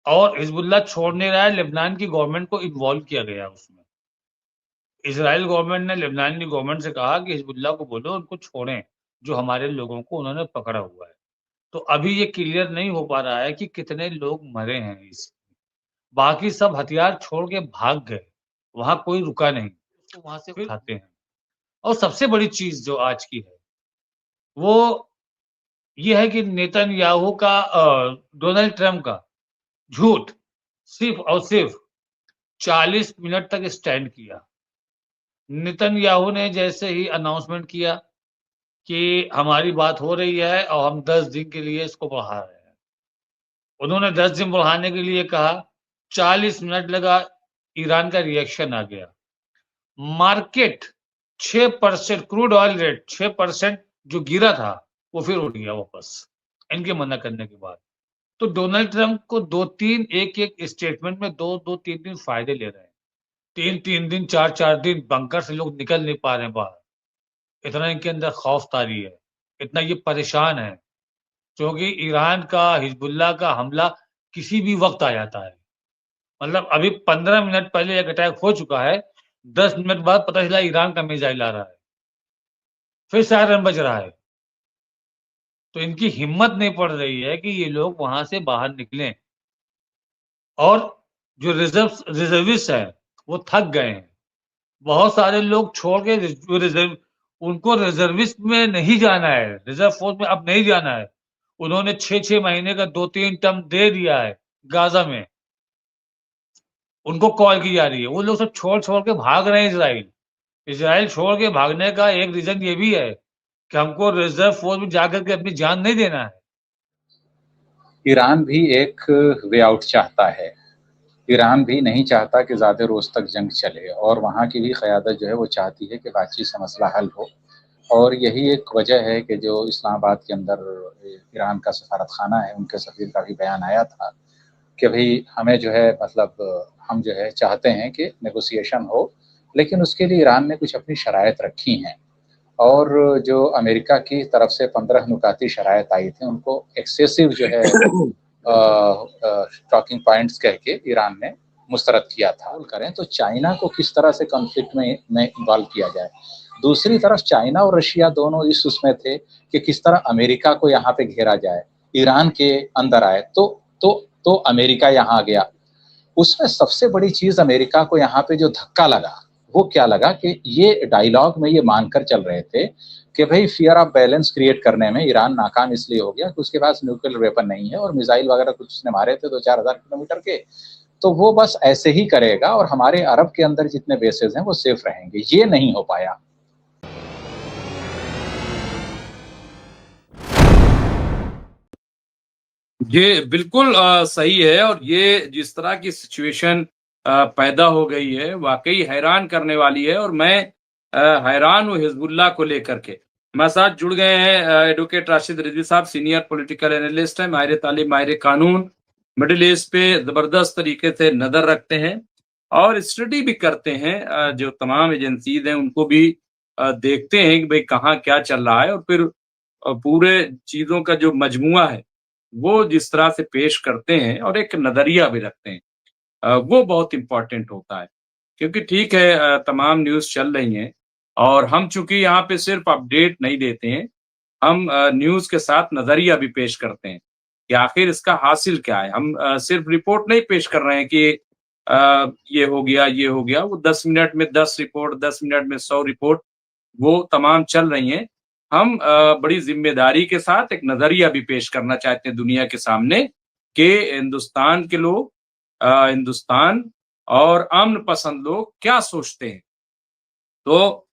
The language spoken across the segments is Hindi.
और हिजबुल्लाह छोड़ नहीं रहा है, लेबनान की गवर्नमेंट को इन्वॉल्व किया गया उसमें। इजराइल गवर्नमेंट ने लेबनान की गवर्नमेंट से कहा कि हिजबुल्लाह को बोलो उनको छोड़ें, जो हमारे लोगों को उन्होंने पकड़ा हुआ है। तो अभी ये क्लियर नहीं हो पा रहा है कि कितने लोग मरे हैं इस बाकी सब हथियार छोड़ के भाग गए, वहाँ कोई रुका नहीं, तो वहाँ से उठाते हैं। और सबसे बड़ी चीज़ जो आज की है, वो ये है कि नेतन्याहू का डोनाल्ड ट्रम्प का झूठ सिर्फ़ और सिर्फ़ 40 मिनट तक स्टैंड किया। नेतन्याहू ने जैसे ही अनाउंसमेंट किया कि हमारी बात हो रही है और हम 10 दिन के लिए इसको बढ़ा रहे हैं। उन्होंने 10 दिन बढ़ाने के लिए कहा, 40 मिनट लगा, ईरान का रिएक्शन आ गया। मार्केट 6% क्रूड ऑयल रेट 6% जो गिरा था, वो फिर उठ गया वापस, इनके मना करने के बाद। तो डोनाल्ड ट्रम्प को 2-3 एक-एक स्टेटमेंट में 2-2 3-3 फ़ायदे ले रहे हैं। 3-3 दिन, 4-4 दिन बंकर से लोग निकल नहीं पा रहे हैं बाहर। इतना इनके अंदर खौफ़-तारी है, इतना ये परेशान है, क्योंकि ईरान का, हिज़्बुल्लाह का हमला किसी भी वक़्त आ जाता है। मतलब अभी 15 मिनट पहले एक अटैक हो चुका है, 10 मिनट बाद पता चला ईरान का मिसाइल आ रहा है, फिर सायरन बज रहा है। तो इनकी हिम्मत नहीं पड़ रही है कि ये लोग वहाँ से बाहर निकलें और जो रिज़र्विस्ट हैं, वो थक गए हैं। बहुत सारे लोग छोड़ के रिज़र्व उनको रिज़र्विस्ट में नहीं जाना है, रिज़र्व फ़ोर्स में अब नहीं जाना है। उन्होंने 6-6 महीने का 2-3 टर्म दे दिया है गाज़ा में। उनको कॉल की जा रही है। वो लोग सब छोड़-छोड़ के भाग रहे हैं इज़राइल। इज़राइल छोड़ के भागने का एक रीज़न ये भी है कि हमको रिज़र्व फ़ोर्स में जाकर के अपनी जान नहीं देना है। ईरान भी एक वे आउट चाहता है। ईरान भी नहीं चाहता कि ज़्यादा रोज़ तक जंग चले और वहाँ की भी क़यादत जो है वो चाहती है कि बातचीत से मसला हल हो। और यही एक वजह है कि जो इस्लामाबाद के अंदर ईरान का सफारत खाना है, उनके सफ़ीर का भी बयान आया था कि भई हमें जो है मतलब हम जो है चाहते हैं कि नेगोशिएशन हो, लेकिन उसके लिए ईरान ने कुछ अपनी शराइत रखी हैं। और जो अमेरिका की तरफ से 15 नुकाती शराइत आई थी, उनको एक्सेसिव जो है टॉकिंग पॉइंट्स कह के ईरान ने मुस्तरद किया था। करें तो चाइना को किस तरह से कॉन्फ्लिक्ट में इन्वॉल्व किया जाए। दूसरी तरफ चाइना और रशिया दोनों इस उसमें थे कि किस तरह अमेरिका को यहाँ पे घेरा जाए, ईरान के अंदर आए तो अमेरिका यहाँ आ गया। उसमें सबसे बड़ी चीज़ अमेरिका को यहाँ पे जो धक्का लगा, वो क्या लगा कि ये डायलॉग में ये मानकर चल रहे थे कि भाई फियर ऑफ बैलेंस क्रिएट करने में ईरान नाकाम इसलिए हो गया कि उसके पास न्यूक्लियर वेपन नहीं है और मिसाइल वगैरह कुछ उसने मारे थे 2-4 हज़ार किलोमीटर के, तो वो बस ऐसे ही करेगा और हमारे अरब के अंदर जितने बेसेस हैं वो सेफ रहेंगे। ये नहीं हो पाया। ये बिल्कुल सही है। और ये जिस तरह की सिचुएशन पैदा हो गई है, वाकई हैरान करने वाली है। और मैं हैरान हूँ हिजबुल्लाह को लेकर के। हमारे साथ जुड़ गए हैं एडवोकेट राशिद रिजवी साहब, सीनियर पॉलिटिकल एनालिस्ट हैं, माहिर तालीम, माहिर कानून, मिडिल ईस्ट पे जबरदस्त तरीके से नजर रखते हैं और स्टडी भी करते हैं। जो तमाम एजेंसीज हैं उनको भी देखते हैं कि भाई कहाँ क्या चल रहा है, और फिर पूरे चीजों का जो मजमुआ है वो जिस तरह से पेश करते हैं और एक नजरिया भी रखते हैं, वो बहुत इम्पोर्टेंट होता है। क्योंकि ठीक है, तमाम न्यूज़ चल रही हैं और हम चूँकि यहाँ पे सिर्फ़ अपडेट नहीं देते हैं, हम न्यूज़ के साथ नज़रिया भी पेश करते हैं कि आखिर इसका हासिल क्या है। हम सिर्फ़ रिपोर्ट नहीं पेश कर रहे हैं कि ये हो गया, ये हो गया। वो 10 मिनट में 10 रिपोर्ट, 10 मिनट में 100 रिपोर्ट, वो तमाम चल रही हैं। हम बड़ी ज़िम्मेदारी के साथ एक नज़रिया भी पेश करना चाहते हैं दुनिया के सामने कि हिंदुस्तान के लोग, हिंदुस्तान और अमन पसंद लोग क्या सोचते हैं। तो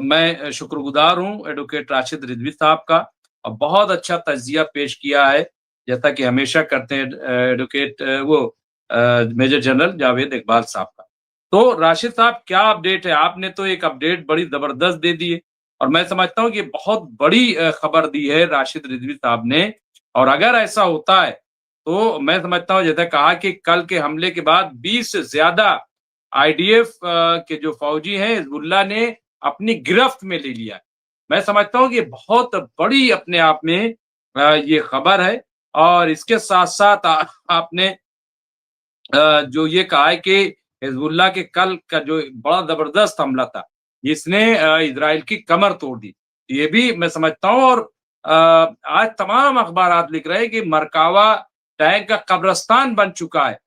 मैं शुक्रगुज़ार हूँ एडवोकेट राशिद रिज़वी साहब का, और बहुत अच्छा तज्ज़िया पेश किया है, जैसा कि हमेशा करते हैं advocate major general Javed Iqbal साहब का। तो राशिद साहब, क्या अपडेट है? आपने तो एक अपडेट बड़ी ज़बरदस्त दे दी है और मैं समझता हूँ कि बहुत बड़ी खबर दी है राशिद रिज़वी साहब ने। और अगर ऐसा होता है, तो मैं समझता हूँ, जैसा कहा कि कल के हमले के बाद 20 से ज़्यादा आईडीएफ के जो फौजी हैं हिजबुल्लाह ने अपनी गिरफ्त में ले लिया है। मैं समझता हूँ कि ये बहुत बड़ी अपने आप में ये खबर है। और इसके साथ-साथ आपने जो ये कहा है कि हिजबुल्लाह के कल का जो बड़ा जबरदस्त हमला था, जिसने इजराइल की कमर तोड़ दी। ये भी मैं समझता हूँ, और आज तमाम अखबारात लिख रहे हैं कि मरकावा टैंक का कब्रिस्तान बन चुका है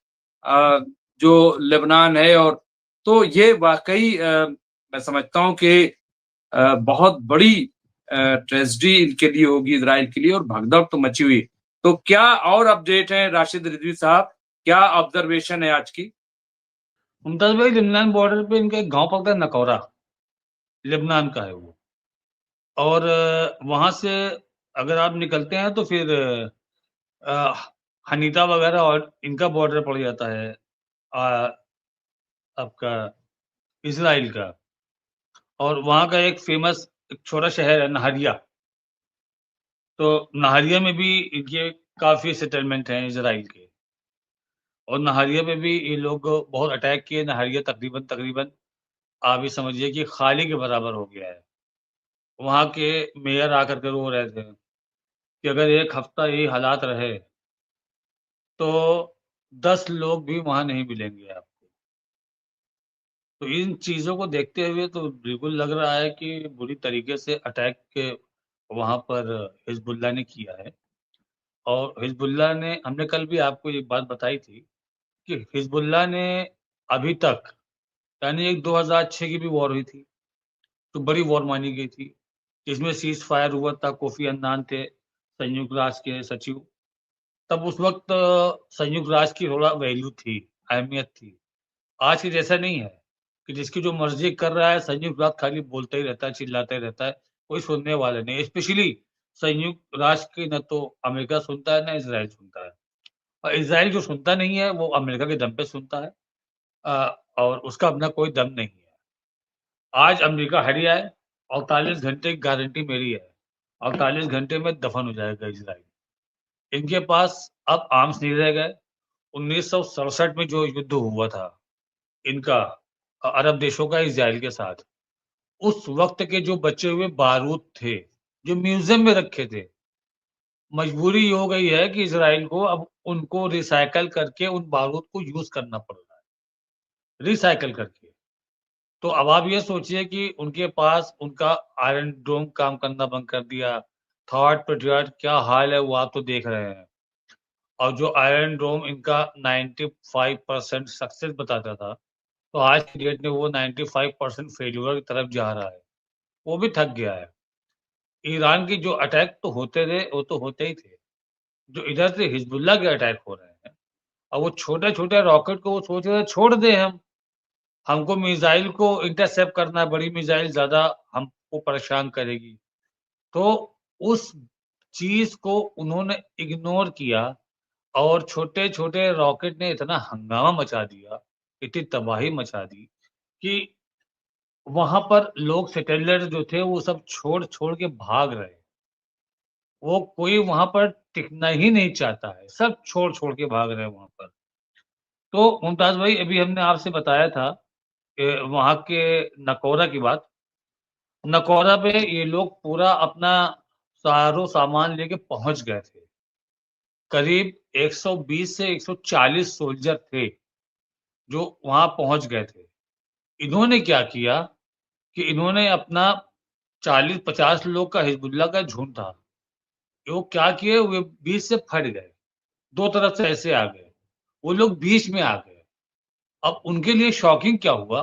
जो लेबनान है। और तो ये वाकई मैं समझता हूँ कि बहुत बड़ी ट्रेजेडी इनके लिए होगी, इजराइल के लिए, और भगदड़ तो मची हुई। तो क्या और अपडेट है राशिद रिजवी साहब, क्या ऑब्जर्वेशन है आज की? मुमताज भाई, लेबनान बॉर्डर पे इनका एक गांव पड़ता है नकौरा, लेबनान का है वो। और वहां से अगर आप निकलते हैं तो फिर हनीता वगैरह और इनका बॉर्डर पड़ जाता है आपका इसराइल का। और वहां का एक फेमस एक छोटा शहर है नहरिया। तो नहरिया में भी ये काफी सेटलमेंट हैं इसराइल के, और नहरिया में भी ये लोग बहुत अटैक किए। नहरिया तकरीबन तकरीबन आप ये समझिए कि खाली के बराबर हो गया है। वहां के मेयर आकर के रो रहे थे कि अगर एक हफ्ता यही हालात रहे तो 10 लोग भी वहां नहीं मिलेंगे आपको। तो इन चीजों को देखते हुए तो बिल्कुल लग रहा है कि बुरी तरीके से अटैक के वहां पर हिजबुल्लाह ने किया है। और हिजबुल्लाह ने, हमने कल भी आपको एक बात बताई थी कि हिजबुल्लाह ने अभी तक, यानी एक 2006 की भी वॉर हुई थी तो बड़ी वॉर मानी गई थी, इसमें सीज फायर हुआ था। कोफी अन्नान थे संयुक्त राष्ट्र के सचिव। तब उस वक्त संयुक्त राष्ट्र की थोड़ा वैल्यू थी, अहमियत थी। आज की जैसा नहीं है कि जिसकी जो मर्जी कर रहा है संयुक्त राष्ट्र खाली बोलता ही रहता है, चिल्लाता ही रहता है, कोई सुनने वाला नहीं। स्पेशली संयुक्त राष्ट्र की न तो अमेरिका सुनता है, न इसराइल सुनता है। और इसराइल जो सुनता नहीं है वो अमेरिका के दम पे सुनता है, और उसका अपना कोई दम नहीं है। आज अमेरिका हट जाए, 48 घंटे की गारंटी मेरी है, 48 घंटे में दफन हो जाएगा इसराइल। इनके पास अब आर्म्स नहीं रह गए। 1967 में जो युद्ध हुआ था इनका अरब देशों का इजराइल के साथ, उस वक्त के जो बचे हुए बारूद थे जो म्यूजियम में रखे थे, मजबूरी ये हो गई है कि इजराइल को अब उनको रिसाइकल करके उन बारूद को यूज करना पड़ रहा है, रिसाइकल करके। तो अब आप ये सोचिए कि उनके पास उनका आयरन डोम काम करना बंद कर दिया। थॉट पेट्रियट क्या हाल है वो आप तो देख रहे हैं। और जो आयरन डोम इनका 95% सक्सेस बताता था, तो आज की डेट में वो 95% फेल्यूर की तरफ जा रहा है। वो भी थक गया है। ईरान की जो अटैक तो होते थे वो तो होते ही थे, जो इधर से हिजबुल्लाह के अटैक हो रहे हैं, और वो छोटे छोटे रॉकेट को वो सोच रहे हैं छोड़ दें हम, हमको मिसाइल को इंटरसेप्ट करना है, बड़ी मिसाइल ज्यादा हमको परेशान करेगी। तो उस चीज को उन्होंने इग्नोर किया, और छोटे छोटे रॉकेट ने इतना हंगामा मचा दिया, इतनी तबाही मचा दी कि वहां पर लोग सेटेलर जो थे वो सब छोड़ छोड़ के भाग रहे। वो कोई वहां पर टिकना ही नहीं चाहता है, सब छोड़ छोड़ के भाग रहे हैं वहां पर। तो मुमताज भाई, अभी हमने आपसे बताया था कि वहां के नकौरा की बात। नकौरा पे ये लोग पूरा अपना सारो सामान लेके पहुंच गए थे। करीब 120 से 140 सोल्जर थे जो वहां पहुंच गए थे। इन्होंने क्या किया कि इन्होंने अपना 40-50 लोग का हिजबुल्लाह का झुंड था, वो क्या किए, वे बीच से फट गए, दो तरफ से ऐसे आ गए, वो लोग बीच में आ गए। अब उनके लिए शॉकिंग क्या हुआ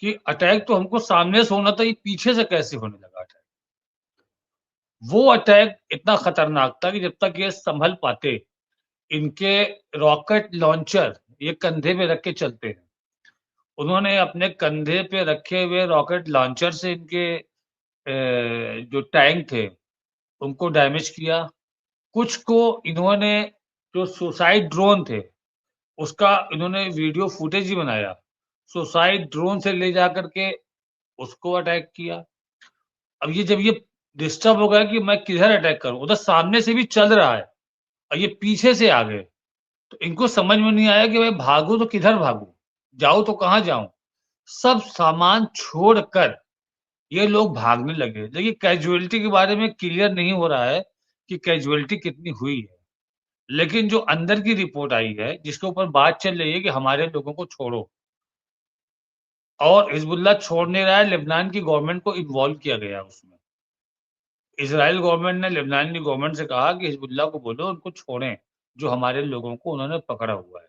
कि अटैक तो हमको सामने से होना था, ये पीछे से कैसे होने लगा अटैक। वो अटैक इतना खतरनाक था कि जब तक ये संभल पाते, इनके रॉकेट लॉन्चर ये कंधे पे रख के चलते हैं, उन्होंने अपने कंधे पे रखे हुए रॉकेट लॉन्चर से इनके जो टैंक थे उनको डैमेज किया। कुछ को इन्होंने, जो सुसाइड ड्रोन थे उसका इन्होंने वीडियो फुटेज ही बनाया, सुसाइड ड्रोन से ले जा करके उसको अटैक किया। अब ये जब ये डिस्टर्ब हो गया कि मैं किधर अटैक करूं, उधर सामने से भी चल रहा है और ये पीछे से आ गए, तो इनको समझ में नहीं आया कि भाई भागू तो किधर भागू, जाऊं तो कहां जाऊं। सब सामान छोड़कर ये लोग भागने लगे। देखिए, कैजुअलिटी के बारे में क्लियर नहीं हो रहा है कि कैजुअलिटी कितनी हुई है, लेकिन जो अंदर की रिपोर्ट आई है, जिसके ऊपर बात चल रही है कि हमारे लोगों को छोड़ो, और हिजबुल्लाह छोड़ नहीं रहा है, लेबनान की गवर्नमेंट को इन्वॉल्व किया गया उसमें। इज़राइल गवर्नमेंट ने लेबनान की गवर्नमेंट से कहा कि हिजबुल्लाह को बोलो उनको छोड़ें, जो हमारे लोगों को उन्होंने पकड़ा हुआ है।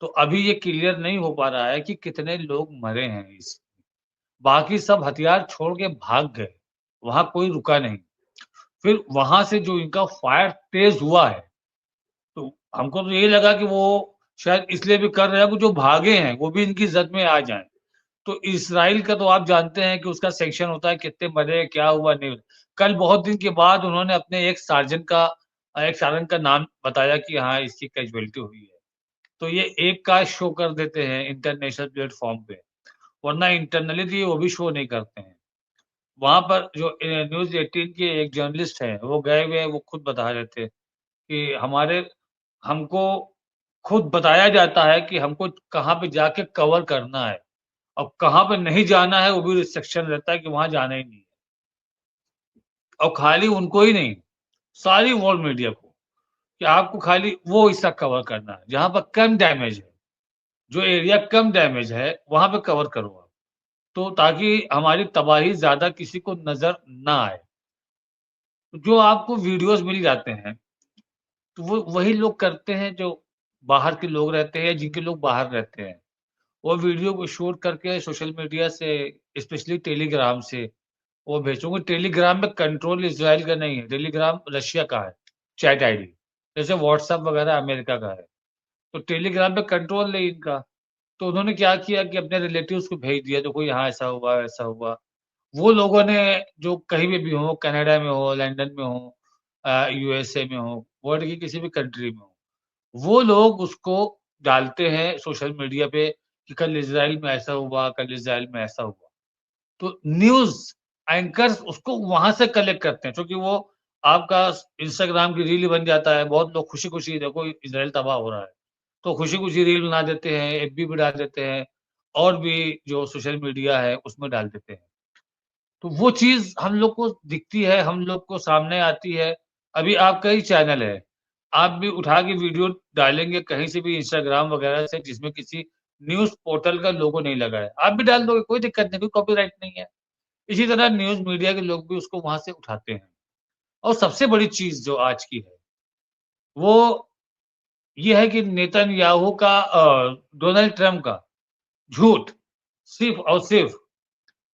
तो अभी ये क्लियर नहीं हो पा रहा है कि कितने लोग मरे हैं इस बाकी सब हथियार छोड़ के भाग गए, वहाँ कोई रुका नहीं। फिर वहाँ से जो इनका फायर तेज़ हुआ है, तो हमको तो यही लगा कि वो शायद इसलिए भी कर रहे हैं कि जो भागे हैं, वो भी इनकी ज़द में आ जाएँ। तो इज़राइल का तो आप जानते हैं कि उसका सैंक्शन होता है, कितने मरे, क्या हुआ, नहीं हुआ। कल बहुत दिन के बाद उन्होंने अपने एक सार्जेंट का नाम बताया कि हाँ, इसकी कैज़ुअल्टी हुई है। तो ये एक का शो कर देते हैं इंटरनेशनल प्लेटफ़ॉर्म पे, वरना इंटरनली तो ये वो भी शो नहीं करते हैं। वहाँ पर जो न्यूज़ 18 के एक जर्नलिस्ट हैं, वो गए हुए हैं, वो खुद बता रहे थे कि हमको खुद बताया जाता है कि हमको कहाँ पे जाके कवर करना है। अब कहाँ पे नहीं जाना है, वो भी रिस्ट्रिक्शन रहता है कि वहाँ जाना ही नहीं है। और खाली उनको ही नहीं, सारी वर्ल्ड मीडिया को, कि आपको खाली वो हिस्सा कवर करना है, जहाँ पर कम डैमेज है। जो एरिया कम डैमेज है, वहाँ पे कवर करो आप। तो ताकि हमारी तबाही ज़्यादा किसी को नज़र ना आए। जो आपको वीडियोज़ मिल जाते हैं, तो वो वही लोग करते हैं जो बाहर के लोग रहते हैं, जिनके लोग बाहर रहते हैं। वो वीडियो को शूट करके सोशल मीडिया से, स्पेशली टेलीग्राम से वो भेजोगे। टेलीग्राम में कंट्रोल इज़राइल का नहीं है, टेलीग्राम रशिया का है, चैट आईडी। जैसे व्हाट्सएप वगैरह अमेरिका का है, तो टेलीग्राम पे कंट्रोल नहीं इनका। तो उन्होंने क्या किया कि अपने रिलेटिव्स को भेज दिया, देखो यहाँ ऐसा हुआ, वैसा हुआ। वो लोगों ने जो कहीं पे भी हो, कनाडा में हो, लंदन में हो, यूएसए में हो, वर्ल्ड की किसी भी कंट्री में हो, वो लोग उसको डालते हैं सोशल मीडिया पे कि कल इज़राइल में ऐसा हुआ, कल इज़राइल में ऐसा हुआ। तो न्यूज़ एंकर्स उसको वहाँ से कलेक्ट करते हैं, क्योंकि वो आपका इंस्टाग्राम की रील बन जाता है, बहुत लोग खुशी-खुशी देखो इज़राइल तबाह हो रहा है, तो खुशी-खुशी रील बना देते हैं, एफबी पे डाल देते हैं, और भी जो सोशल मीडिया है उसमें डाल देते हैं। तो वो चीज़ हम लोग को दिखती है, हम लोग को सामने आती है। अभी आपका ही चैनल है, आप भी उठा के वीडियो डालेंगे कहीं से भी इंस्टाग्राम वगैरह से जिसमें किसी न्यूज़ पोर्टल का लोगो नहीं लगा है, आप भी डाल दोगे, कोई दिक्कत नहीं, कोई कॉपीराइट नहीं है। इसी तरह न्यूज़ मीडिया के लोग भी उसको वहाँ से उठाते हैं। और सबसे बड़ी चीज़ जो आज की है, वो ये है कि नेतन्याहू का डोनाल्ड ट्रम्प का झूठ सिर्फ़ और सिर्फ़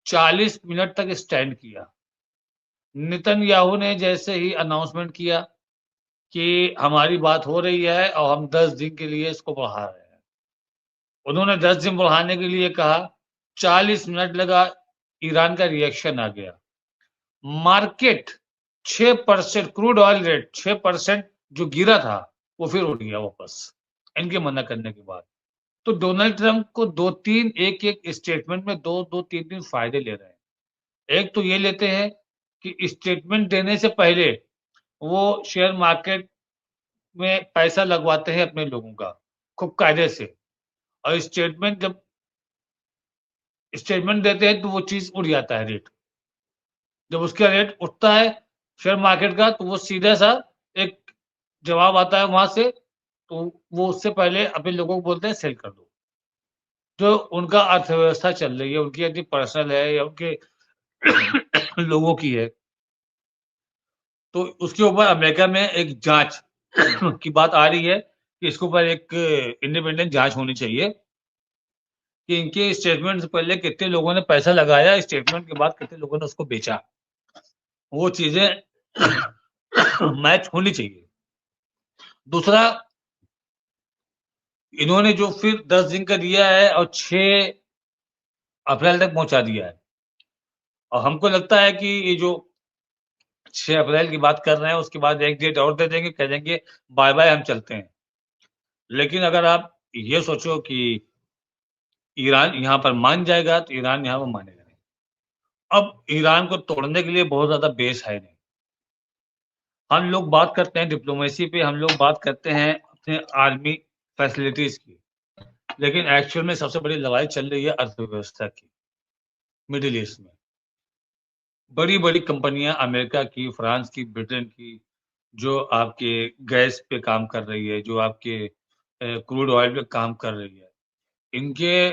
40 मिनट तक स्टैंड किया। नेतन्याहू ने जैसे ही अनाउंसमेंट किया कि हमारी बात हो रही है और हम 10 दिन के लिए इसको बढ़ा रहे हैं। उन्होंने 10 दिन बढ़ाने के लिए कहा, 40 मिनट लगा, ईरान का रिएक्शन आ गया। मार्केट 6% क्रूड ऑयल रेट 6% जो गिरा था, वो फिर उठ गया वापस, इनके मना करने के बाद। तो डोनाल्ड ट्रम्प को 2-3 एक-एक स्टेटमेंट में 2-2 3-3 फ़ायदे ले रहे हैं। एक तो ये लेते हैं कि स्टेटमेंट देने से पहले वो शेयर मार्केट में पैसा लगवाते हैं अपने लोगों का, खूब कायदे से, और जब स्टेटमेंट देते हैं तो वो चीज़ उड़ जाता है रेट। जब उसका रेट उठता है शेयर मार्केट का, तो वो सीधा-सा एक जवाब आता है वहाँ से, तो वो उससे पहले अपने लोगों को बोलते हैं सेल कर दो। जो उनका अर्थव्यवस्था चल रही है, उनकी यदि पर्सनल है या उनके लोगों की है, तो उसके ऊपर अमेरिका में एक जाँच की बात आ रही है कि इसके ऊपर एक इंडिपेंडेंट जाँच होनी चाहिए कि इनके स्टेटमेंट से पहले कितने लोगों ने पैसा लगाया, स्टेटमेंट के बाद कितने लोगों ने उसको बेचा। वो चीज़ें मैच होनी चाहिए। दूसरा, इन्होंने जो फिर 10 दिन का दिया है और 6 अप्रैल तक पहुँचा दिया है, और हमको लगता है कि ये जो 6 अप्रैल की बात कर रहे हैं, उसके बाद 1 डेट और दे देंगे, कह देंगे बाय-बाय हम चलते हैं। लेकिन अगर आप ये सोचो कि ईरान यहाँ पर मान जाएगा, तो ईरान यहाँ पर मानेगा नहीं। अब ईरान को तोड़ने के लिए बहुत ज़्यादा बेस है नहीं। हम लोग बात करते हैं डिप्लोमेसी पे, हम लोग बात करते हैं अपने आर्मी फैसिलिटीज़ की, लेकिन एक्चुअल में सबसे बड़ी लड़ाई चल रही है अर्थव्यवस्था की, मिडल ईस्ट में। बड़ी-बड़ी कंपनियाँ अमेरिका की, फ्रांस की, ब्रिटेन की, जो आपके गैस पे काम कर रही है, जो आपके क्रूड ऑयल पे काम कर रही है, इनके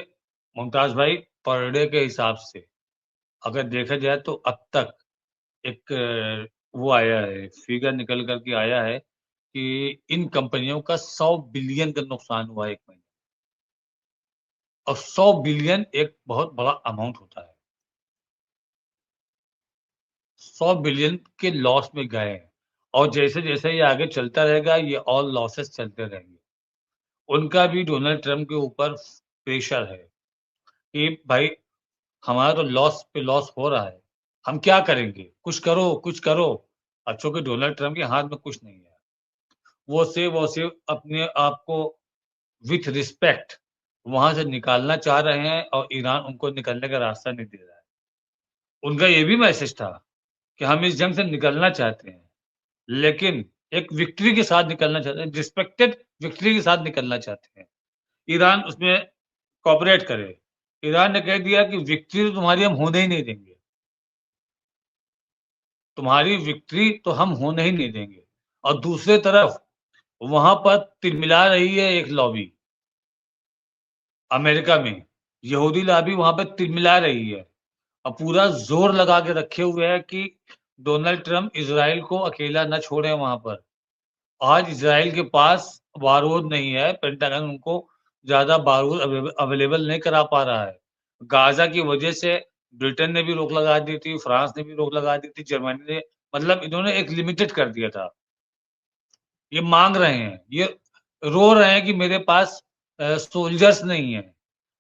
मुमताज़ भाई पर डे के हिसाब से अगर देखा जाए तो अब तक एक वो आया है, फिगर निकल कर के आया है कि इन कंपनियों का 100 बिलियन का नुकसान हुआ है 1 महीने। और 100 बिलियन एक बहुत बड़ा अमाउंट होता है। 100 बिलियन के लॉस में गए हैं और जैसे-जैसे ये आगे चलता रहेगा, ये और लॉसेस चलते रहेंगे। उनका भी डोनाल्ड ट्रम्प के ऊपर प्रेशर है कि भाई हमारा तो लॉस पे लॉस हो रहा है, हम क्या करेंगे? कुछ करो, कुछ करो। अब चूँकि डोनाल्ड ट्रम्प के हाथ में कुछ नहीं है। वो सिर्फ़ अपने आप को विथ रिस्पेक्ट वहाँ से निकालना चाह रहे हैं और ईरान उनको निकलने का रास्ता नहीं दे रहा है। उनका ये भी मैसेज था कि हम इस जंग से निकलना चाहते हैं, लेकिन एक विक्ट्री के साथ निकलना चाहते हैं, रिस्पेक्टेड विक्ट्री के साथ निकलना चाहते हैं। ईरान उसमें कोऑपरेट करे। ईरान ने कह दिया कि विक्ट्री तो तुम्हारी हम होने ही नहीं देंगे। तुम्हारी विक्ट्री तो हम होने ही नहीं देंगे। और दूसरी तरफ वहाँ पर तिलमिला रही है एक लॉबी अमेरिका में। यहूदी लॉबी वहाँ पे तिलमिला रही है और पूरा ज़ोर लगा के रखे हुए है कि डोनाल्ड ट्रम्प इज़राइल को अकेला ना छोड़े वहाँ पर। आज इज़राइल के पास बारूद नहीं है, पेंटागन उनको ज़्यादा बारूद अवेलेबल नहीं करा पा रहा है। गाज़ा की वजह से ब्रिटेन ने भी रोक लगा दी थी, फ्रांस ने भी रोक लगा दी थी, जर्मनी ने मतलब इन्होंने एक लिमिटेड कर दिया था। ये माँग रहे हैं, ये रो रहे हैं कि मेरे पास सोल्जर्स नहीं है।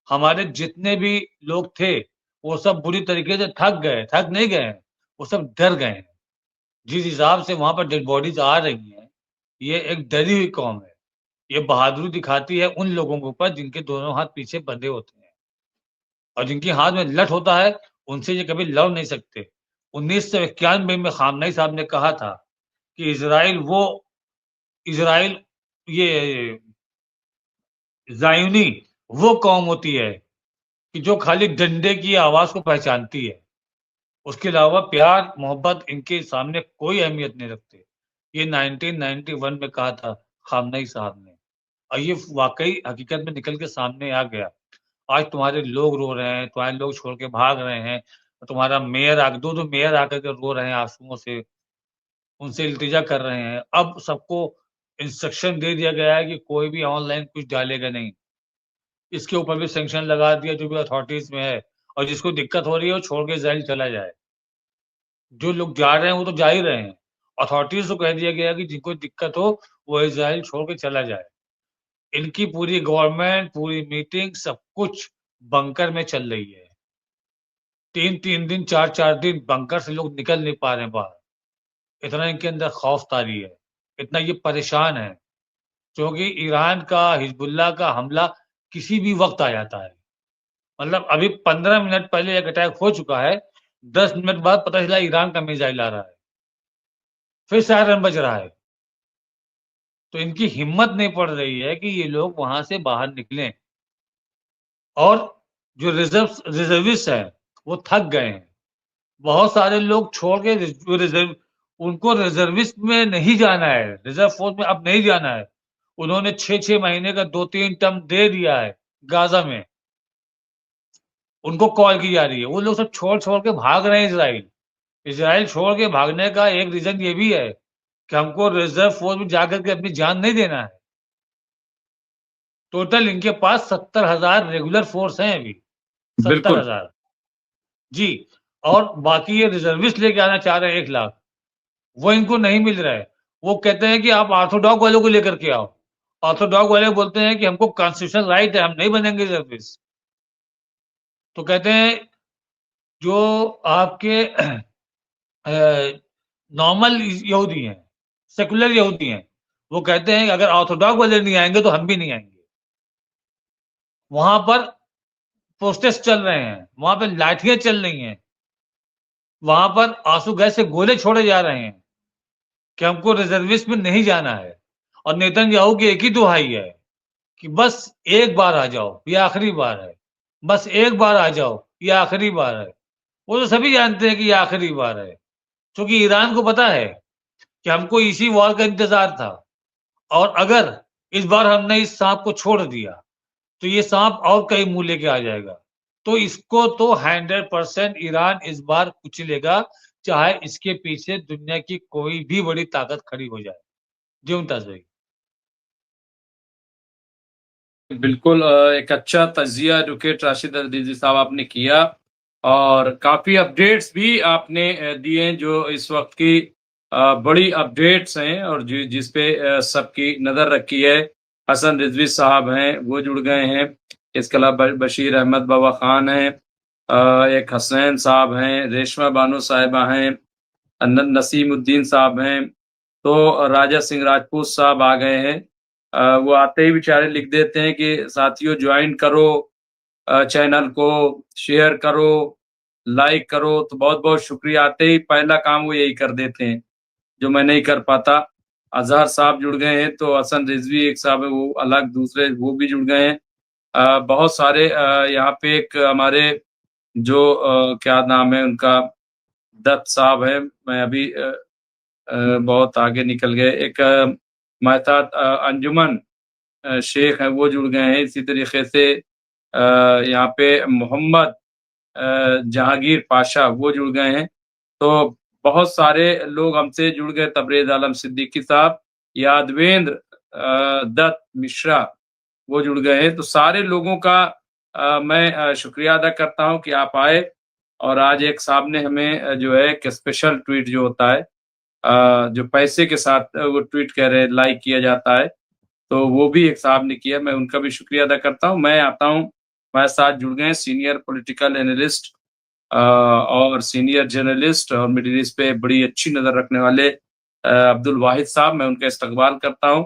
हमारे जितने भी लोग थे, वो सब बुरी तरीके से थक नहीं गए हैं, वो सब डर गए हैं। जिस हिसाब से वहाँ पर डेड बॉडीज़ आ रही हैं, ये एक डरी हुई कौम है। ये बहादुरी दिखाती है उन लोगों के ऊपर जिनके दोनों हाथ पीछे बंधे होते हैं और जिनके हाथ में लठ होता है, उनसे ये कभी लड़ नहीं सकते। 1991 में ख़ामनई साहब ने कहा था कि इज़राइल ये ज़ायोनी वो कौम होती है कि जो खाली डंडे की आवाज़ को पहचानती है। उसके अलावा प्यार, मोहब्बत इनके सामने कोई अहमियत नहीं रखते। ये 1991 में कहा था ख़ामनई साहब ने और ये वाक़ई हकीकत में निकल के सामने आ गया। आज तुम्हारे लोग रो रहे हैं, तुम्हारे लोग छोड़ के भाग रहे हैं, तुम्हारा मेयर 2-2 मेयर आकर के रो रहे हैं आँसुओं से, उनसे इल्तिजा कर रहे हैं। अब सबको इंस्ट्रक्शन दे दिया गया है कि कोई भी ऑनलाइन कुछ डालेगा नहीं। इसके ऊपर भी सैंक्शन लगा दिया जो भी अथॉरिटीज़ में है और जिसको दिक्कत हो रही है वो छोड़ के इज़राइल चला जाए। जो लोग जा रहे हैं वो तो जा ही रहे हैं। अथॉरिटीज़ को कह दिया गया है कि जिनको दिक्कत हो वो इज़राइल छोड़ के चला जाए। इनकी पूरी गवर्नमेंट, पूरी मीटिंग सब कुछ बंकर में चल रही है। 3-3 दिन, 4-4 दिन बंकर से लोग निकल नहीं पा रहे हैं बाहर। इतना इनके अंदर खौफ़-तारी है, इतना ये परेशान हैं, क्योंकि ईरान का, हिज़्बुल्लाह का हमला किसी भी वक़्त आ जाता है। मतलब अभी 15 मिनट पहले एक अटैक हो चुका है, 10 मिनट बाद पता चला ईरान का मिसाइल आ रहा है। फिर सायरन बज रहा है। तो इनकी हिम्मत नहीं पड़ रही है कि ये लोग वहाँ से बाहर निकलें। और जो रिज़र्विस्ट हैं, वो थक गए हैं। बहुत सारे लोग छोड़ के उनको रिज़र्विस्ट में नहीं जाना है, रिज़र्व फ़ोर्स में अब नहीं जाना है। उन्होंने 6-6 महीने का 2-3 टर्म दे दिया है गाज़ा में। उनको कॉल की जा रही है। वो लोग सब छोड़-छोड़ के भाग रहे हैं इज़राइल। इज़राइल छोड़ के भागने का एक रीज़न ये भी है कि हमको रिज़र्व फ़ोर्स में जाकर के अपनी जान नहीं देना है। टोटल इनके पास 70,000 रेगुलर फ़ोर्स हैं अभी, बिल्कुल। 70,000 जी। और बाकी ये रिज़र्विस्ट लेके आना चाह रहे हैं 1 लाख, वो इनको नहीं मिल रहा है। वो कहते हैं कि आप ऑर्थोडॉक्स वालों को लेकर के आओ। ऑर्थोडॉक्स वाले बोलते हैं कि हमको कॉन्स्टिट्यूशनल राइट है, हम नहीं बनेंगे रिज़र्विस्ट। तो कहते हैं जो आपके नॉर्मल यहूदी हैं, सेकुलर यहूदी हैं, वो कहते हैं कि अगर ऑर्थोडॉक्स वाले नहीं आएँगे तो हम भी नहीं आएँगे। वहाँ पर प्रोटेस्ट चल रहे हैं, वहाँ पे लाठियाँ चल रही हैं, वहाँ पर आँसू गैस से गोले छोड़े जा रहे हैं कि हमको रिज़र्विस्ट में नहीं जाना है। और नेतन्याहू की एक ही दुहाई है कि बस एक बार आ जाओ, ये आखिरी बार है। बस एक बार आ जाओ, ये आखिरी बार है। वो तो सभी जानते हैं कि ये आखिरी बार है, क्योंकि ईरान को पता है कि हमको इसी वॉर का इंतजार था, और अगर इस बार हमने इस सांप को छोड़ दिया तो ये सांप और कई मुंह लेके आ जाएगा। तो इसको तो 100% ईरान इस बार कुचलेगा, चाहे इसके पीछे दुनिया की कोई भी बड़ी ताकत खड़ी हो जाए। जी मुमताज भाई। बिल्कुल एक अच्छा तजिया एडवोकेट राशिद अजीजी साहब आपने किया, और काफी अपडेट्स भी आपने दिए जो इस वक्त की बड़ी अपडेट्स हैं, और जिस पे सबकी नजर रखी है। हसन रिजवी साहब हैं, वो जुड़ गए हैं। इसके अलावा बशीर अहमद बाबा खान हैं, एक हसनैन साहब हैं, रेशमा बानो साहिबा हैं, नसीमुद्दीन साहब हैं, तो राजा सिंह राजपूत साहब आ गए हैं। वो आते ही बेचारे लिख देते हैं कि साथियों ज्वाइन करो चैनल को, शेयर करो, लाइक करो, तो बहुत बहुत शुक्रिया। आते ही पहला काम वो यही कर देते हैं जो मैं नहीं कर पाता। अजहर साहब जुड़ गए हैं, तो हसन रिजवी एक साहब है, वो अलग दूसरे वो भी जुड़ गए हैं। बहुत सारे यहाँ पे एक हमारे जो क्या नाम है उनका, दत्त साहब है, मैं अभी बहुत आगे निकल गए। एक महतात अंजुमन शेख है, वो जुड़ गए हैं। इसी तरीके से यहाँ पे मोहम्मद जहांगीर पाशा वो जुड़ गए हैं। तो बहुत सारे लोग हमसे जुड़ गए, तबरेज आलम सिद्दीकी साहब, यादवेंद्र दत्त मिश्रा वो जुड़ गए हैं। तो सारे लोगों का मैं शुक्रिया अदा करता हूं कि आप आए। और आज एक साहब ने हमें जो है एक स्पेशल ट्वीट जो होता है, जो पैसे के साथ वो ट्वीट कह रहे हैं लाइक किया जाता है, तो वो भी एक साहब ने किया, मैं उनका भी शुक्रिया अदा करता हूं। मैं आता हूं, हमारे साथ जुड़ गए सीनियर पॉलिटिकल एनालिस्ट और सीनियर जर्नलिस्ट और मिडिल ईस्ट पे बड़ी अच्छी नजर रखने वाले अब्दुल वाहिद साहब, मैं उनका इस्तकबाल करता हूं।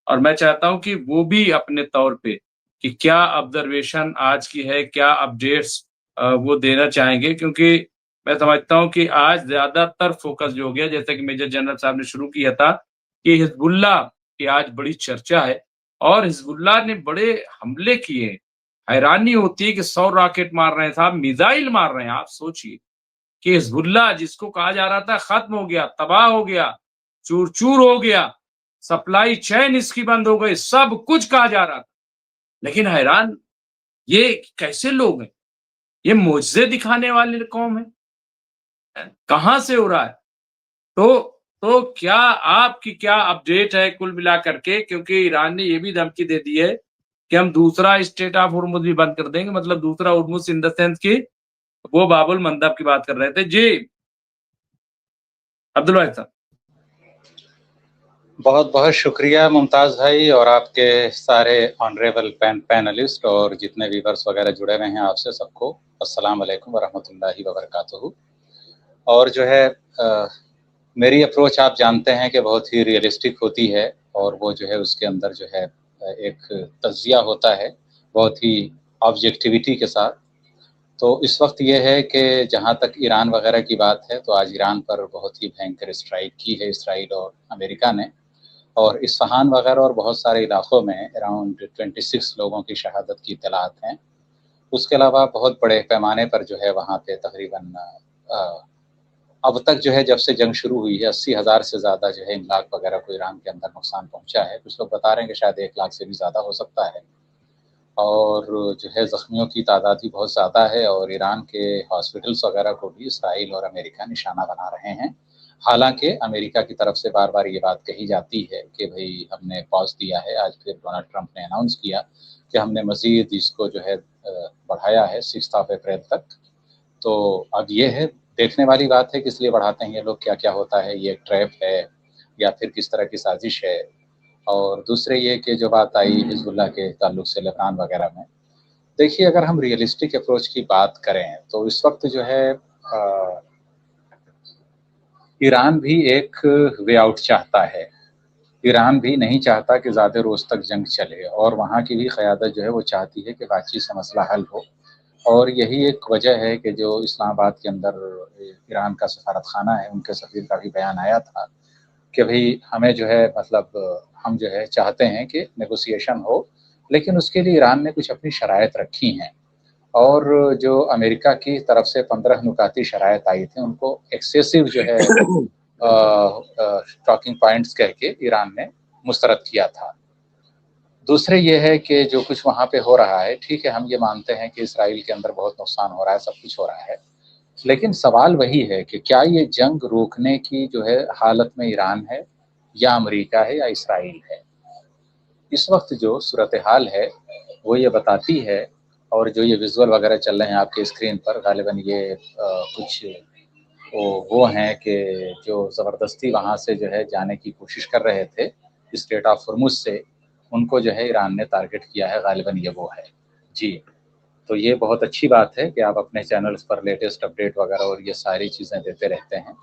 और मैं चाहता हूं कि वो भी अपने तौर पे कि क्या ऑब्जर्वेशन आज की है, क्या अपडेट्स वो देना चाहेंगे, क्योंकि मैं समझता हूं कि आज ज्यादातर फोकस जो हो गया, जैसे कि मेजर जनरल साहब ने शुरू किया था कि हिजबुल्लाह की आज बड़ी चर्चा है, और हिजबुल्लाह ने बड़े हमले किए। हैरानी होती है कि 100 रॉकेट मार रहे हैं साहब, मिसाइल मार रहे हैं। आप सोचिए कि हिजबुल्लाह जिसको कहा जा रहा था खत्म हो गया, तबाह हो गया, चूर चूर हो गया, सप्लाई चेन इसकी बंद हो गई, सब कुछ कहा जा रहा था, लेकिन हैरान ये कैसे लोग हैं, ये मुझसे दिखाने वाले कौम है, कहां से हो रहा है। तो क्या आपकी क्या अपडेट है कुल मिलाकर के, क्योंकि ईरान ने ये भी धमकी दे दी है कि हम दूसरा स्टेट ऑफ हुर्मुज भी बंद कर देंगे, मतलब दूसरा हुर्मुज इन द सेंस की वो बाबुल मंदब की बात कर रहे थे। जी अब्दुल वाहिद साहब। बहुत बहुत शुक्रिया मुमताज भाई, और आपके सारे ऑनरेबल पैनलिस्ट और जितने व्यूअर्स वगैरह जुड़े हुए हैं, आपसे सबको अस्सलाम वालेकुम वरहमतुल्लाहि वबरकातुहू। और जो है मेरी अप्रोच आप जानते हैं कि बहुत ही रियलिस्टिक होती है, और वो जो है उसके अंदर जो है एक तज्जिया होता है बहुत ही ऑब्जेक्टिविटी के साथ। तो इस वक्त ये है कि जहाँ तक ईरान वगैरह की बात है, तो आज ईरान पर बहुत ही भयंकर स्ट्राइक की है इसराइल और अमेरिका ने, और इस्फहान वगैरह और बहुत सारे इलाकों में अराउंड 26 लोगों की शहादत की इत्तलात हैं। उसके अलावा बहुत बड़े पैमाने पर जो है वहाँ पे तकरीबन अब तक जो है जब से जंग शुरू हुई है 80,000 से ज़्यादा जो है इमलाक वगैरह को ईरान के अंदर नुकसान पहुँचा है। कुछ लोग बता रहे हैं कि शायद 1 लाख से भी ज़्यादा हो सकता है, और जो है ज़ख्मियों की तादाद भी बहुत ज़्यादा है, और ईरान के हॉस्पिटल्स वगैरह को भी इसराइल और अमेरिका निशाना बना रहे हैं। हालांकि अमेरिका की तरफ से बार बार ये बात कही जाती है कि भाई हमने पॉज दिया है। आज फिर डोनाल्ड ट्रंप ने अनाउंस किया कि हमने मज़ीद इसको जो है बढ़ाया है 6 अप्रैल तक। तो अब ये है देखने वाली बात है कि इसलिए बढ़ाते हैं ये लोग, क्या क्या होता है, ये ट्रैप है या फिर किस तरह की साजिश है। और दूसरे ये कि जो बात आई हिजबुल्लाह के ताल्लुक से लेबनान वगैरह में, देखिए अगर हम रियलिस्टिक अप्रोच की बात करें तो इस वक्त जो है ईरान भी एक वे आउट चाहता है। ईरान भी नहीं चाहता कि ज़्यादा रोज़ तक जंग चले, और वहाँ की भी क़यादत जो है वो चाहती है कि बातचीत से मसला हल हो। और यही एक वजह है कि जो इस्लामाबाद के अंदर ईरान का सफारत खाना है, उनके सफ़ीर का भी बयान आया था कि भाई हमें जो है मतलब हम जो है चाहते हैं कि नेगोशिएशन हो, लेकिन उसके लिए ईरान ने कुछ अपनी शराइत रखी हैं। और जो अमेरिका की तरफ से 15 नुकाती शराइत आई थी, उनको एक्सेसिव जो है टॉकिंग पॉइंट्स कह के ईरान ने मुस्तरद किया था। दूसरे ये है कि जो कुछ वहाँ पे हो रहा है, ठीक है, हम ये मानते हैं कि इसराइल के अंदर बहुत नुकसान हो रहा है, सब कुछ हो रहा है, लेकिन सवाल वही है कि क्या ये जंग रोकने की जो है हालत में ईरान है या अमेरिका है या इसराइल है। इस वक्त जो सूरत हाल है वो ये बताती है, और जो ये विजुअल वगैरह चल रहे हैं आपके स्क्रीन पर, गालिबन ये कुछ वो हैं कि जो ज़बरदस्ती वहाँ से जो है जाने की कोशिश कर रहे थे स्ट्रेट ऑफ हॉर्मुज़ से, उनको जो है ईरान ने टारगेट किया है, गालिबन ये वो है जी। तो ये बहुत अच्छी बात है कि आप अपने चैनल्स पर लेटेस्ट अपडेट वगैरह और ये सारी चीज़ें देते रहते हैं।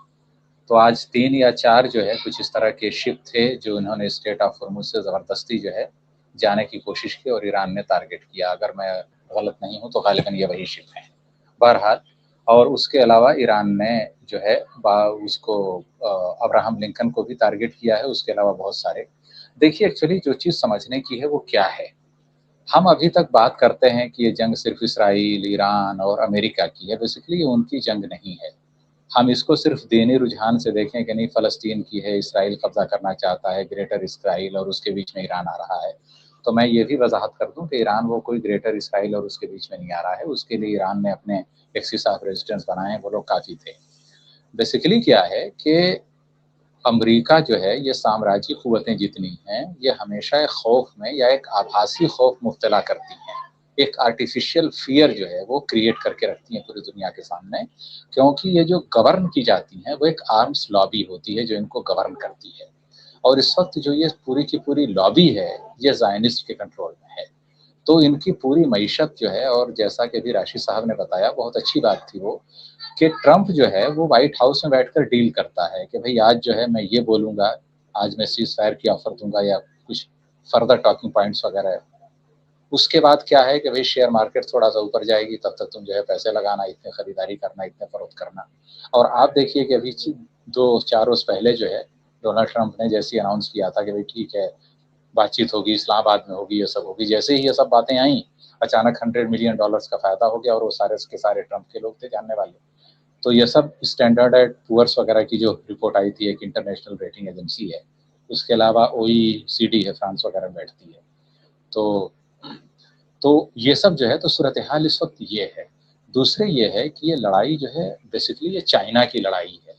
तो आज 3 या 4 जो है कुछ इस तरह के शिप थे जो इन्होंने स्ट्रेट ऑफ हॉर्मुज़ से ज़बरदस्ती जो है जाने की कोशिश की और ईरान ने टारगेट किया। अगर मैं गलत नहीं हूँ तो गालिबन ये वही शिप हैं। बहरहाल, और उसके अलावा ईरान ने जो है उसको अब्राहम लिंकन को भी टारगेट किया है, उसके अलावा बहुत सारे। देखिए, एक्चुअली जो चीज़ समझने की है वो क्या है, हम अभी तक बात करते हैं कि ये जंग सिर्फ इसराइल, ईरान और अमेरिका की है। बेसिकली ये उनकी जंग नहीं है। हम इसको सिर्फ दीनी रुझान से देखें कि नहीं फ़लस्तीन की है, इसराइल कब्जा करना चाहता है, ग्रेटर इसराइल, और उसके बीच में ईरान आ रहा है। तो मैं ये भी वजाहत कर दूं कि ईरान वो कोई ग्रेटर इसराइल और उसके बीच में नहीं आ रहा है। उसके लिए ईरान ने अपने एक्सिस ऑफ रेजिस्टेंस बनाए हैं, वो लोग काफ़ी थे। बेसिकली क्या है कि अमेरिका जो है, ये साम्राज्य क़ुव्वतें जितनी हैं, ये हमेशा एक खौफ में या एक आभासी खौफ मुब्तला करती हैं। एक आर्टिफिशियल फियर जो है वो क्रिएट करके रखती हैं पूरी दुनिया के सामने, क्योंकि ये जो गवर्न की जाती हैं वो एक आर्म्स लॉबी होती है जो इनको गवर्न करती है। और इस वक्त जो ये पूरी की पूरी लॉबी है ये ज़ायनिस्ट के कंट्रोल में है। तो इनकी पूरी मईशत जो है, और जैसा कि अभी राशि साहब ने बताया, बहुत अच्छी बात थी वो, कि ट्रंप जो है वो व्हाइट हाउस में बैठकर डील करता है कि भाई आज जो है मैं ये बोलूँगा, आज मैं सीज़ फायर की ऑफ़र दूँगा या कुछ फर्दर टॉकिंग पॉइंट्स वगैरह है। उसके बाद क्या है कि भाई शेयर मार्केट थोड़ा-सा ऊपर जाएगी, तब तक तुम जो है पैसे लगाना, इतने खरीदारी करना, इतने फ़रोख्त करना। और आप देखिए कि अभी 2-4 रोज़ पहले जो है डोनाल्ड ट्रंप ने जैसे ही अनाउंस किया था कि भाई ठीक है, बातचीत होगी, इस्लामाबाद में होगी, ये सब होगी। जैसे ही ये सब बातें आईं, अचानक $100 मिलियन का फ़ायदा हो गया, और वो सारे के सारे ट्रंप के लोग थे जानने वाले। तो ये सब स्टैंडर्ड एंड पुअर्स वगैरह की जो रिपोर्ट आई थी, एक इंटरनेशनल रेटिंग एजेंसी है, उसके अलावा OECD है, फ्रांस वगैरह में बैठती है। तो ये सब जो है, तो सूरत हाल इस वक्त ये है। दूसरे ये है कि ये लड़ाई जो है बेसिकली ये चाइना की लड़ाई है।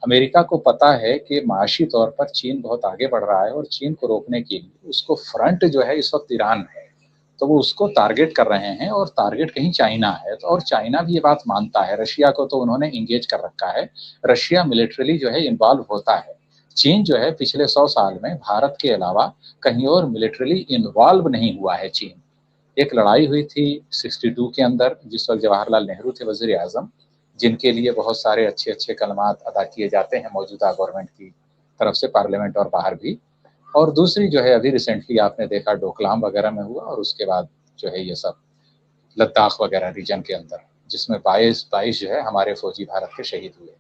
अमेरिका को पता है कि माशी तौर पर चीन बहुत आगे बढ़ रहा है, और चीन को रोकने के लिए उसको फ्रंट जो है इस वक्त ईरान है, तो वो उसको टारगेट कर रहे हैं, और टारगेट कहीं चाइना है। तो और चाइना भी ये बात मानता है। रशिया को तो उन्होंने इंगेज कर रखा है, रशिया मिलिट्रली जो है इन्वॉल्व होता है। चीन जो है पिछले 100 साल में भारत के अलावा कहीं और मिलिट्रली इन्वॉल्व नहीं हुआ है। चीन, एक लड़ाई हुई थी 62 के अंदर, जिस वक्त जवाहरलाल नेहरू थे वज़ीर आज़म, जिनके लिए बहुत सारे अच्छे अच्छे कलमात अदा किए जाते हैं मौजूदा गवर्नमेंट की तरफ से, पार्लियामेंट और बाहर भी। और दूसरी जो है अभी रिसेंटली आपने देखा डोकलाम वगैरह में हुआ, और उसके बाद जो है ये सब लद्दाख वगैरह रीजन के अंदर, जिसमें 22 जो है हमारे फौजी भारत के शहीद हुए।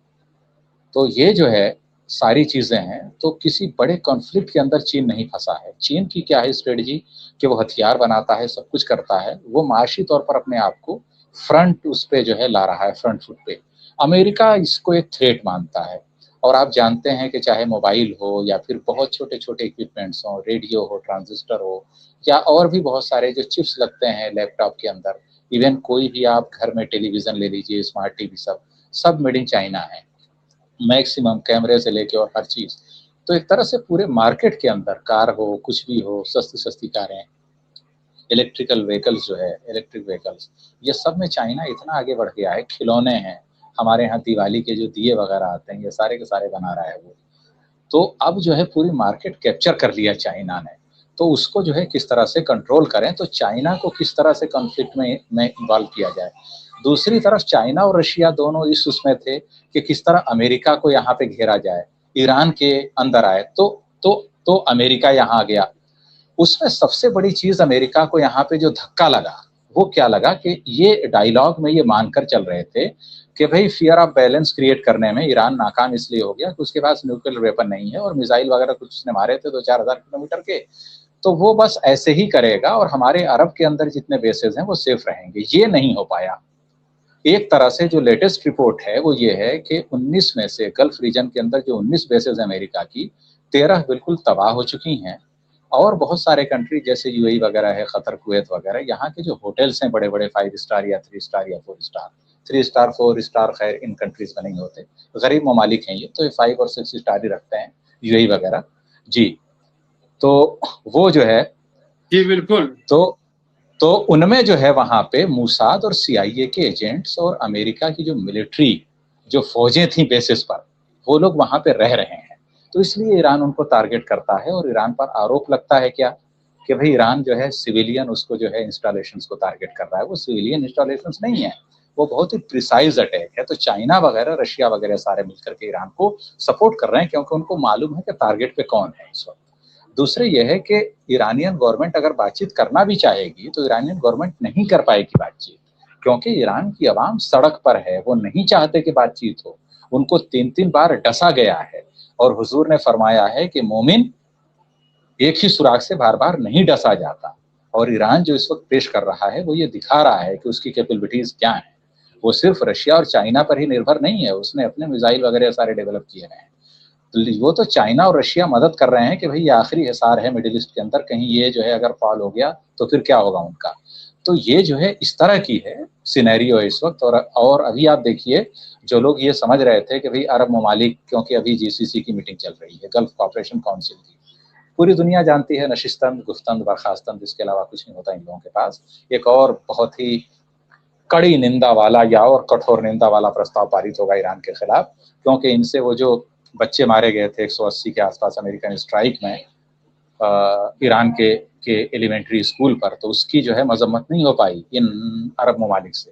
तो ये जो है सारी चीज़ें हैं। तो किसी बड़े कॉन्फ्लिक्ट के अंदर चीन नहीं फंसा है। चीन की क्या है स्ट्रेटजी कि वो हथियार बनाता है, सब कुछ करता है, वो माशी तौर पर अपने आप को फ्रंट उस पे जो है ला रहा है, फ्रंट फुट पे। अमेरिका इसको एक थ्रेट मानता है। और आप जानते हैं कि चाहे मोबाइल हो या फिर बहुत छोटे छोटे इक्विपमेंट्स हो, रेडियो हो, ट्रांजिस्टर हो, या और भी बहुत सारे जो चिप्स लगते हैं लैपटॉप के अंदर, इवन कोई भी आप घर में टेलीविज़न ले लीजिए, स्मार्ट टीवी, सब मेड इन चाइना है। मैक्सिमम कैमरे से लेके और हर चीज़। तो एक तरह से पूरे मार्केट के अंदर कार हो, कुछ भी हो, सस्ती सस्ती कारें, इलेक्ट्रिकल व्हीकल्स जो है, इलेक्ट्रिक व्हीकल्स, ये सब में चाइना इतना आगे बढ़ गया है। खिलौने हैं, हमारे यहाँ दिवाली के जो दिए वगैरह आते हैं, ये सारे के सारे बना रहा है वो। तो अब जो है पूरी मार्केट कैप्चर कर लिया चाइना ने। तो उसको जो है किस तरह से कंट्रोल करें, तो चाइना को किस तरह से कॉन्फ्लिक्ट में इन्वॉल्व किया जाए। दूसरी तरफ चाइना और रशिया दोनों इस उसमें थे कि किस तरह अमेरिका को यहाँ पे घेरा जाए, ईरान के अंदर आए। तो अमेरिका यहाँ आ गया। उसमें सबसे बड़ी चीज़ अमेरिका को यहाँ पे जो धक्का लगा, वो क्या लगा कि ये डायलॉग में ये मानकर चल रहे थे कि भाई फियर ऑफ बैलेंस क्रिएट करने में ईरान नाकाम इसलिए हो गया कि उसके पास न्यूक्लियर वेपन नहीं है, और मिसाइल वगैरह कुछ उसने मारे थे 2-4 हज़ार किलोमीटर के, तो वो बस ऐसे ही करेगा और हमारे अरब के अंदर जितने बेसेस हैं वो सेफ रहेंगे। ये नहीं हो पाया। एक तरह से जो लेटेस्ट रिपोर्ट है वो ये है कि 19 में से गल्फ रीजन के अंदर जो 19 बेसेस अमेरिका की 13 बिल्कुल तबाह हो चुकी हैं, और बहुत सारे कंट्री जैसे यूएई वगैरह है, कतर, कुवैत वगैरह, यहाँ के जो होटल्स हैं बड़े बड़े 5 स्टार या 3 स्टार या 4 स्टार, 3 स्टार 4 स्टार खैर इन कंट्रीज में नहीं होते, गरीब ममालिक हैं ये, तो ये 5 और 6 स्टार ही रखते हैं, यूएई वगैरह जी। तो वो जो है जी बिल्कुल, तो उनमें जो है वहां पे मूसाद और सीआईए के एजेंट्स और अमेरिका की जो मिलिट्री जो फौजें थी बेसिस पर, वो लोग वहां पे रह रहे हैं। तो इसलिए ईरान उनको टारगेट करता है, और ईरान पर आरोप लगता है क्या कि भाई ईरान जो है सिविलियन उसको जो है इंस्टॉलेशंस को टारगेट कर रहा है। वो सिविलियन इंस्टॉलेशंस नहीं है, वो बहुत ही प्रिसाइज अटैक है। तो चाइना वगैरह, रशिया वगैरह सारे मिलकर के ईरान को सपोर्ट कर रहे हैं, क्योंकि उनको मालूम है कि टारगेट पे कौन है इस वक्त। दूसरे ये है कि ईरानियन गवर्नमेंट अगर बातचीत करना भी चाहेगी तो ईरानियन गवर्नमेंट नहीं कर पाएगी बातचीत, क्योंकि ईरान की आवाम सड़क पर है, वो नहीं चाहते कि बातचीत हो। उनको 3-3 बार डसा गया है, और हुजूर ने फरमाया है कि मोमिन एक ही सुराग से बार बार नहीं डसा जाता। और ईरान जो इस वक्त पेश कर रहा है वो ये दिखा रहा है कि उसकी कैपेबिलिटीज क्या है। वो सिर्फ रशिया और चाइना पर ही निर्भर नहीं है, उसने अपने मिसाइल वगैरह सारे डेवलप किए हैं। वो तो चाइना और रशिया मदद कर रहे हैं कि भाई ये आखिरी हिसार है मिडिल ईस्ट के अंदर, कहीं ये जो है अगर फॉल हो गया तो फिर क्या होगा उनका। तो ये जो है इस तरह की है सिनेरियो इस वक्त। और अभी आप देखिए, जो लोग ये समझ रहे थे कि भाई अरब ममालिक, क्योंकि अभी जीसीसी की मीटिंग चल रही है, गल्फ कॉपरेशन काउंसिल की, पूरी दुनिया जानती है नशिस्तंद, गुफ्तंद, बर्खास्तंद, इसके अलावा कुछ नहीं होता इन लोगों के पास। एक और बहुत ही कड़ी निंदा वाला या और कठोर निंदा वाला प्रस्ताव पारित होगा ईरान के खिलाफ, क्योंकि इनसे वो जो बच्चे मारे गए थे 180 के आसपास अमेरिकन स्ट्राइक में ईरान के एलिमेंट्री स्कूल पर, तो उसकी जो है मजम्मत नहीं हो पाई इन अरब ममालिक से।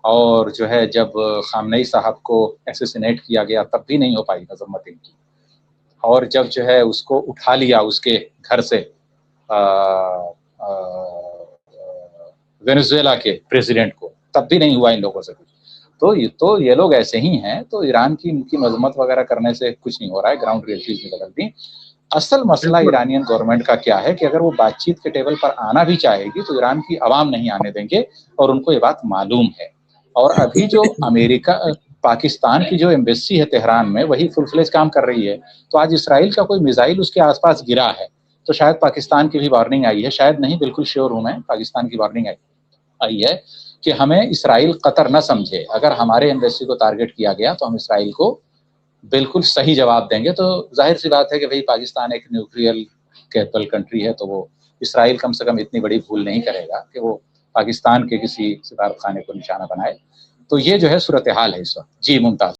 और जो है जब खामनेई साहब को एसेसिनेट किया गया तब भी नहीं हो पाई मजम्मत इनकी। और जब जो है उसको उठा लिया उसके घर से वेनेजुएला के प्रेसिडेंट को, तब भी नहीं हुआ इन लोगों से कुछ। तो ये लोग ऐसे ही हैं। तो ईरान की इनकी मजम्मत वगैरह करने से कुछ नहीं हो रहा है, ग्राउंड रियलिटीज में बदल दी। असल मसला ईरानियन गवर्नमेंट का क्या है कि अगर वो बातचीत के टेबल पर आना भी चाहेगी तो ईरान की आवाम नहीं आने देंगे, और उनको ये बात मालूम है। और अभी जो अमेरिका पाकिस्तान की जो एम्बेसी है तेहरान में, वही फुल फ्लेज काम कर रही है। तो आज इसराइल का कोई मिसाइल उसके आसपास गिरा है तो शायद पाकिस्तान की भी वार्निंग आई है, शायद नहीं, बिल्कुल श्योर हूं मैं, पाकिस्तान की वार्निंग आई है कि हमें इसराइल कतर न समझे। अगर हमारे एम्बेसी को टारगेट किया गया तो हम इसराइल को बिल्कुल सही जवाब देंगे। तो जाहिर सी बात है कि भाई पाकिस्तान एक न्यूक्लियर कैपेबल कंट्री है, तो वो इसराइल कम से कम इतनी बड़ी भूल नहीं करेगा कि वो पाकिस्तान के किसी सिफारतखाने को निशाना बनाए। तो ये जो है सूरत हाल है इस वक्त। जी मुमताज।